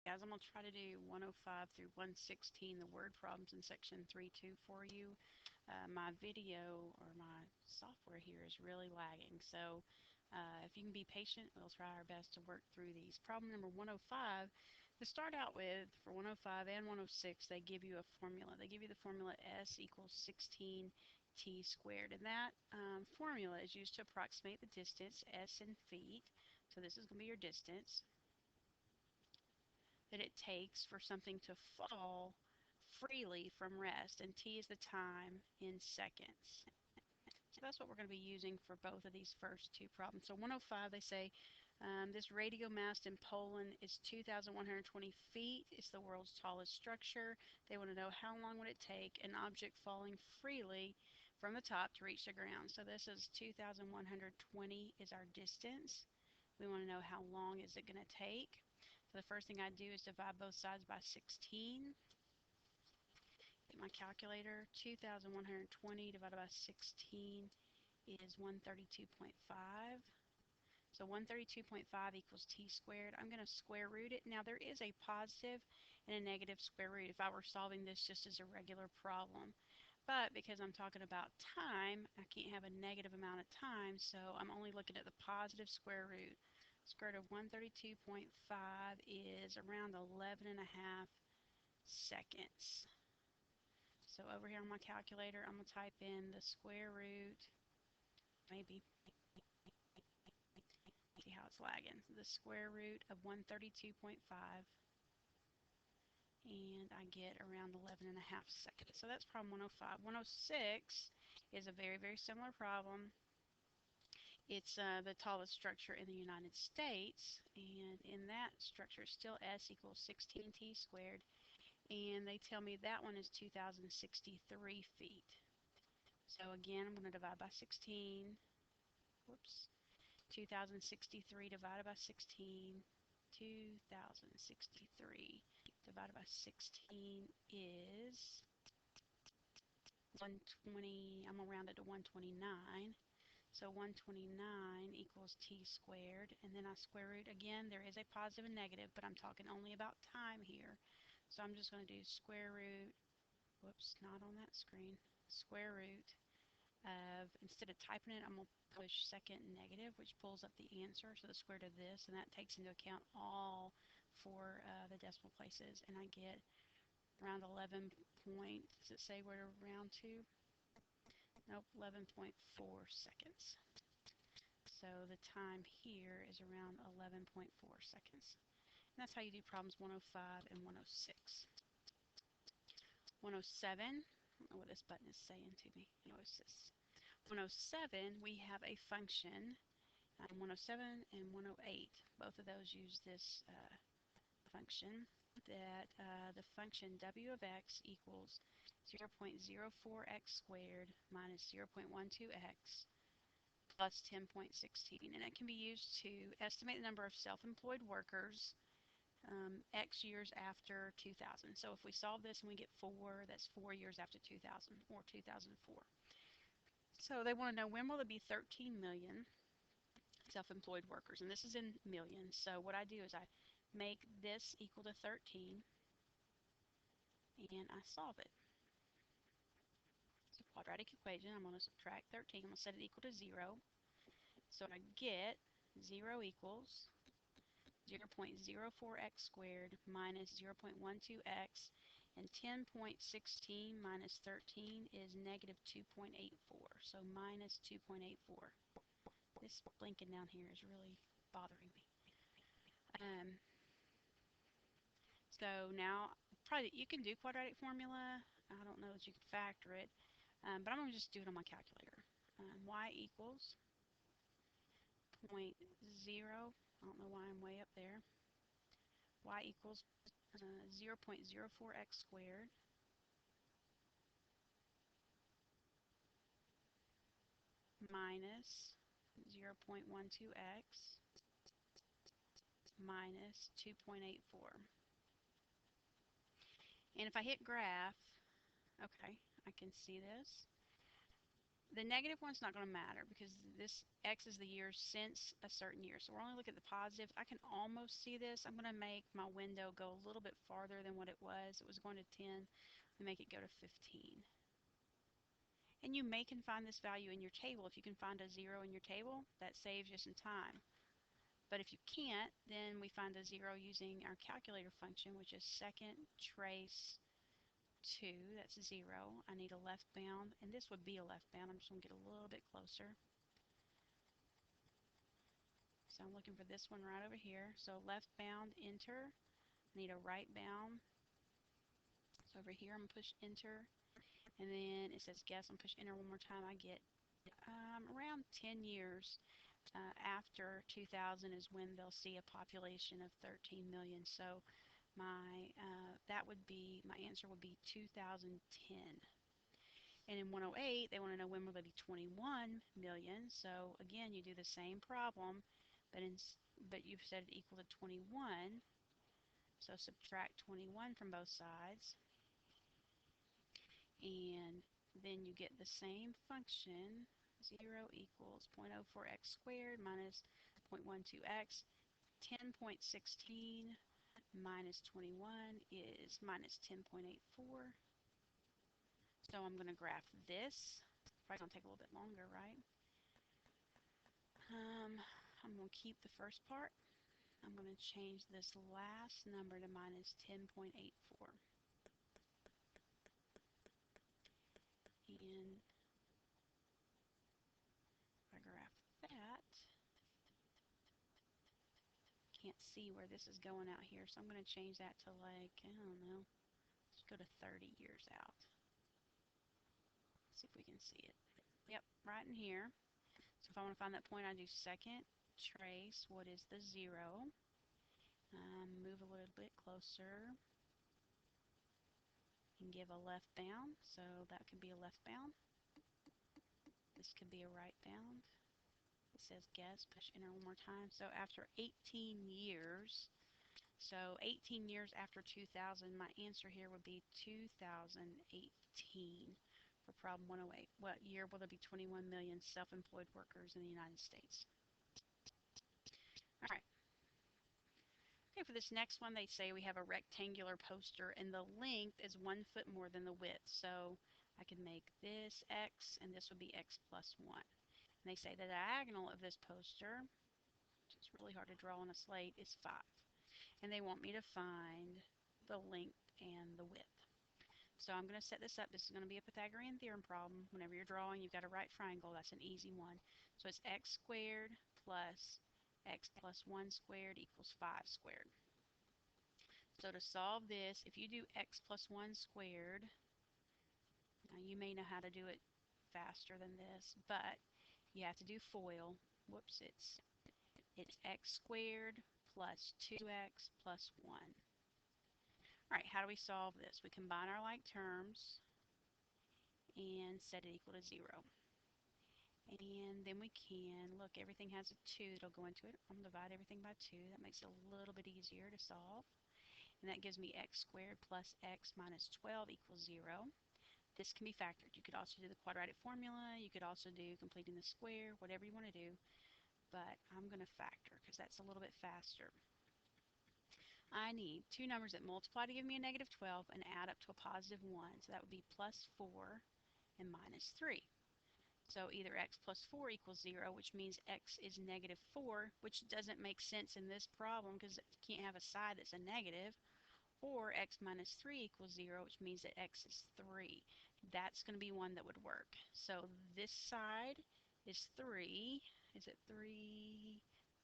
Guys, I'm going to try to do 105 through 116, the word problems in section 3.2 for you. My video or my software here is really lagging, so if you can be patient, we'll try our best to work through these. Problem number 105, to start out with, for 105 and 106, they give you a formula. They give you the formula S equals 16 t squared, and that formula is used to approximate the distance, S in feet, so this is going to be your distance, that it takes for something to fall freely from rest, and t is the time in seconds. So that's what we're going to be using for both of these first two problems. So 105, they say this radio mast in Poland is 2,120 feet. It's the world's tallest structure. They want to know how long would it take an object falling freely from the top to reach the ground. So this is 2,120 is our distance. We want to know how long is it going to take. So the first thing I do is divide both sides by 16. Get my calculator. 2,120 divided by 16 is 132.5. So 132.5 equals t squared. I'm going to square root it. Now there is a positive and a negative square root if I were solving this just as a regular problem. But because I'm talking about time, I can't have a negative amount of time, so I'm only looking at the positive square root. Square root of 132.5 is around 11 and a half seconds. So over here on my calculator, I'm going to type in the square root, maybe, see how it's lagging, the square root of 132.5, and I get around 11 and a half seconds. So that's problem 105. 106 is a very, very similar problem. It's the tallest structure in the United States, and in that structure, still S equals 16t squared, and they tell me that one is 2,063 feet. So again, I'm going to divide by 16. Whoops. 2,063 divided by 16. 2,063 divided by 16 is 120. I'm going to round it to 129. So 129 equals t squared, and then I square root again. There is a positive and negative, but I'm talking only about time here. So I'm just going to do square root, whoops, not on that screen, square root of, instead of typing it, I'm going to push second negative, which pulls up the answer, so the square root of this, and that takes into account all four the decimal places, and I get around 11 point, does it say where to round to? Nope, 11.4 seconds. So the time here is around 11.4 seconds. And that's how you do problems 105 and 106. 107, I don't know what this button is saying to me. Notice this. 107, we have a function. 107 and 108, both of those use this function, that the function w of x equals 0.04x squared minus 0.12x plus 10.16, and it can be used to estimate the number of self-employed workers X years after 2000. So if we solve this and we get 4, that's 4 years after 2000 or 2004. So they want to know, when will there be 13 million self-employed workers? And this is in millions. So what I do is I make this equal to 13 and I solve it. It's a quadratic equation. I'm going to subtract 13. I'm going to set it equal to 0. So I get 0 equals 0.04x squared minus 0.12x, and 10.16 minus 13 is negative 2.84, so minus 2.84. This blinking down here is really bothering me. So now, probably you can do quadratic formula. I don't know that you can factor it, but I'm going to just do it on my calculator. Y equals 0.0, I don't know why I'm way up there. Y equals 0.04x squared minus 0.12x minus 2.84. And if I hit graph, okay, I can see this. The negative one's not going to matter because this X is the year since a certain year. So we're only looking at the positive. I can almost see this. I'm going to make my window go a little bit farther than what it was. It was going to 10. We make it go to 15. And you may can find this value in your table. If you can find a 0 in your table, that saves you some time. But if you can't, then we find a 0 using our calculator function, which is second trace 2. That's 0. I need a left bound, and this would be a left bound. I'm just going to get a little bit closer. So I'm looking for this one right over here. So left bound, enter. I need a right bound. So over here, I'm going to push enter. And then it says guess. I'm going to push enter one more time. I get around 10 years after 2000 is when they'll see a population of 13 million. So my my answer would be 2010. And in 108, they want to know when will there be 21 million. So again, you do the same problem, but you've set it equal to 21. So subtract 21 from both sides, and then you get the same function. 0 equals 0.04x squared minus 0.12x. 10.16 minus 21 is minus 10.84. So I'm going to graph this. Probably going to take a little bit longer, right? I'm going to keep the first part. I'm going to change this last number to minus 10.84. And if I graph that, can't see where this is going out here, so I'm going to change that to, like, I don't know, let's go to 30 years out. See if we can see it. Yep, right in here. So if I want to find that point, I do second trace what is the 0. Move a little bit closer and give a left bound. So that could be a left bound. This could be a right bound. It says guess, push enter one more time. So after 18 years, so 18 years after 2000, my answer here would be 2018 for problem 108. What year will there be 21 million self-employed workers in the United States? All right. Okay, for this next one, they say we have a rectangular poster and the length is 1 foot more than the width. So I can make this x and this would be x plus 1. And they say the diagonal of this poster, which is really hard to draw on a slate, is 5. And they want me to find the length and the width. So I'm going to set this up. This is going to be a Pythagorean theorem problem. Whenever you're drawing, you've got a right triangle. That's an easy one. So it's x squared plus x plus 1 squared equals 5 squared. So to solve this, if you do x plus 1 squared, now you may know how to do it faster than this, but you have to do FOIL. Whoops, it's x squared plus 2x plus 1. All right, how do we solve this? We combine our like terms and set it equal to 0. And then we can, look, everything has a 2 that'll go into it. I'm going to divide everything by 2. That makes it a little bit easier to solve. And that gives me x squared plus x minus 12 equals 0. This can be factored. You could also do the quadratic formula. You could also do completing the square, whatever you want to do. But I'm going to factor because that's a little bit faster. I need two numbers that multiply to give me a negative 12 and add up to a positive 1. So that would be plus 4 and minus 3. So either x plus 4 equals 0, which means x is negative 4, which doesn't make sense in this problem because you can't have a side that's a negative, or x minus 3 equals 0, which means that x is 3. That's going to be one that would work. So this side is 3. Is it 3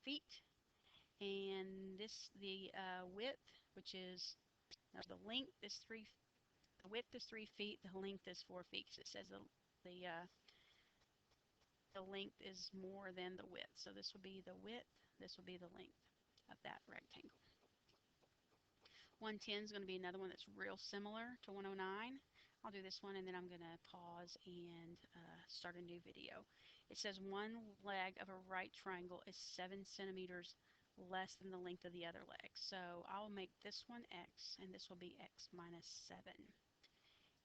feet? And the width, which is, no, the length is 3, the width is 3 feet, the length is 4 feet. So it says the length is more than the width. So this will be the width, this will be the length of that rectangle. 110 is going to be another one that's real similar to 109. I'll do this one and then I'm going to pause and start a new video. It says one leg of a right triangle is 7 centimeters less than the length of the other leg. So I'll make this one x and this will be x minus 7.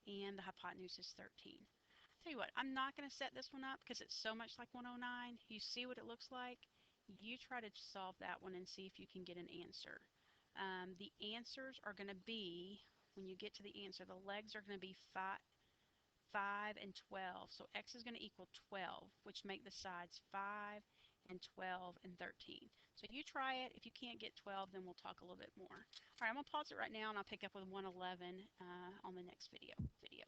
And the hypotenuse is 13. Tell you what, I'm not going to set this one up because it's so much like 109. You see what it looks like. You try to solve that one and see if you can get an answer. The answers are going to be, when you get to the answer, the legs are going to be 5 and 12. So x is going to equal 12, which make the sides 5 and 12 and 13. So you try it. If you can't get 12, then we'll talk a little bit more. All right, I'm going to pause it right now, and I'll pick up with 111 on the next video.